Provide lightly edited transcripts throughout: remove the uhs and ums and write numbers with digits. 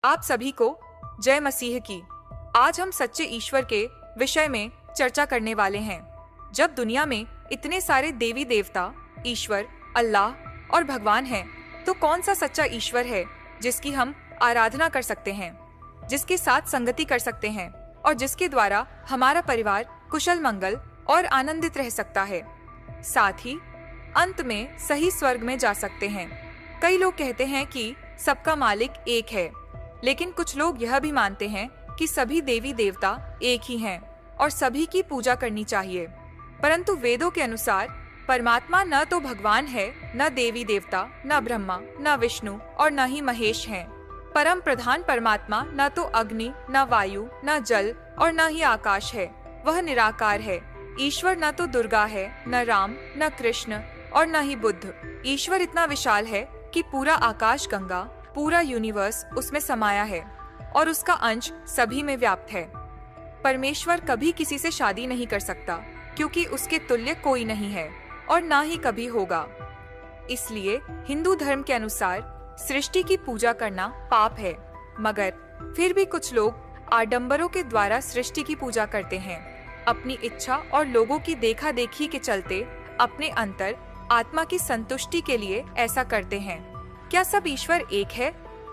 आप सभी को जय मसीह की। आज हम सच्चे ईश्वर के विषय में चर्चा करने वाले हैं। जब दुनिया में इतने सारे देवी देवता, ईश्वर, अल्लाह और भगवान हैं, तो कौन सा सच्चा ईश्वर है जिसकी हम आराधना कर सकते हैं, जिसके साथ संगति कर सकते हैं और जिसके द्वारा हमारा परिवार कुशल मंगल और आनंदित रह सकता है, साथ ही अंत में सही स्वर्ग में जा सकते हैं। कई लोग कहते हैं कि सबका मालिक एक है, लेकिन कुछ लोग यह भी मानते हैं कि सभी देवी देवता एक ही हैं और सभी की पूजा करनी चाहिए। परंतु वेदों के अनुसार परमात्मा न तो भगवान है, न देवी देवता, न ब्रह्मा, न विष्णु और न ही महेश हैं। परम प्रधान परमात्मा न तो अग्नि, न वायु, न जल और न ही आकाश है। वह निराकार है। ईश्वर न तो दुर्गा है, न राम, न कृष्ण और न ही बुद्ध। ईश्वर इतना विशाल है कि पूरा आकाश गंगा, पूरा यूनिवर्स उसमें समाया है और उसका अंश सभी में व्याप्त है। परमेश्वर कभी किसी से शादी नहीं कर सकता, क्योंकि उसके तुल्य कोई नहीं है और ना ही कभी होगा। इसलिए हिंदू धर्म के अनुसार सृष्टि की पूजा करना पाप है, मगर फिर भी कुछ लोग आडंबरों के द्वारा सृष्टि की पूजा करते हैं। अपनी इच्छा और लोगों की देखा देखी के चलते अपने अंतर आत्मा की संतुष्टि के लिए ऐसा करते हैं। क्या सब ईश्वर एक है?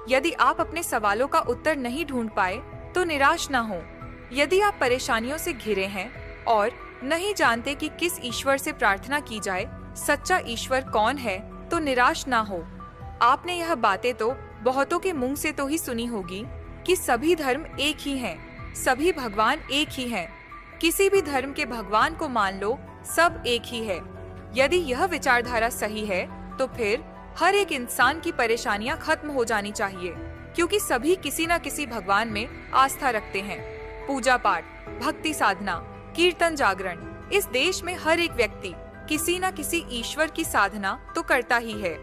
यदि आप अपने सवालों का उत्तर नहीं ढूंढ पाए तो निराश ना हो। यदि आप परेशानियों से घिरे हैं और नहीं जानते कि किस ईश्वर से प्रार्थना की जाए, सच्चा ईश्वर कौन है, तो निराश ना हो। आपने यह बातें तो बहुतों के मुंह से तो ही सुनी होगी कि सभी धर्म एक ही हैं, सभी भगवान एक ही हैं। किसी भी धर्म के भगवान को मान लो, सब एक ही है। यदि यह विचारधारा सही है तो फिर हर एक इंसान की परेशानियां खत्म हो जानी चाहिए, क्योंकि सभी किसी न किसी भगवान में आस्था रखते हैं। पूजा पाठ, भक्ति साधना, कीर्तन, जागरण, इस देश में हर एक व्यक्ति किसी न किसी ईश्वर की साधना तो करता ही है।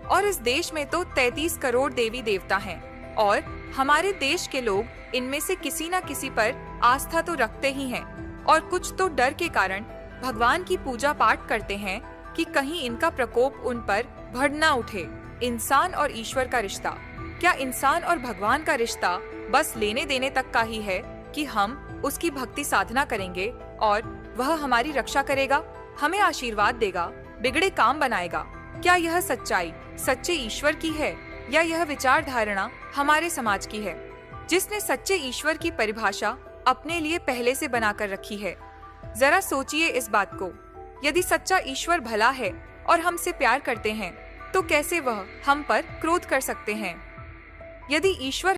और इस देश में तो 33 करोड़ देवी देवता हैं और हमारे देश के लोग इनमें से किसी न किसी पर आस्था तो रखते ही हैं और कुछ तो डर के कारण भगवान की पूजा पाठ करते हैं कि कहीं इनका प्रकोप उन पर बढ़ ना उठे। इंसान और ईश्वर का रिश्ता, क्या इंसान और भगवान का रिश्ता बस लेने देने तक का ही है कि हम उसकी भक्ति साधना करेंगे और वह हमारी रक्षा करेगा, हमें आशीर्वाद देगा, बिगड़े काम बनाएगा? क्या यह सच्चाई सच्चे ईश्वर की है या यह विचार धारणा हमारे समाज की है, जिसने सच्चे ईश्वर की परिभाषा अपने लिए पहले से बनाकर रखी है? जरा सोचिए इस बात को। यदि सच्चा ईश्वर भला है और हमसे प्यार करते हैं, तो कैसे वह हम पर क्रोध कर सकते हैं? यदि ईश्वर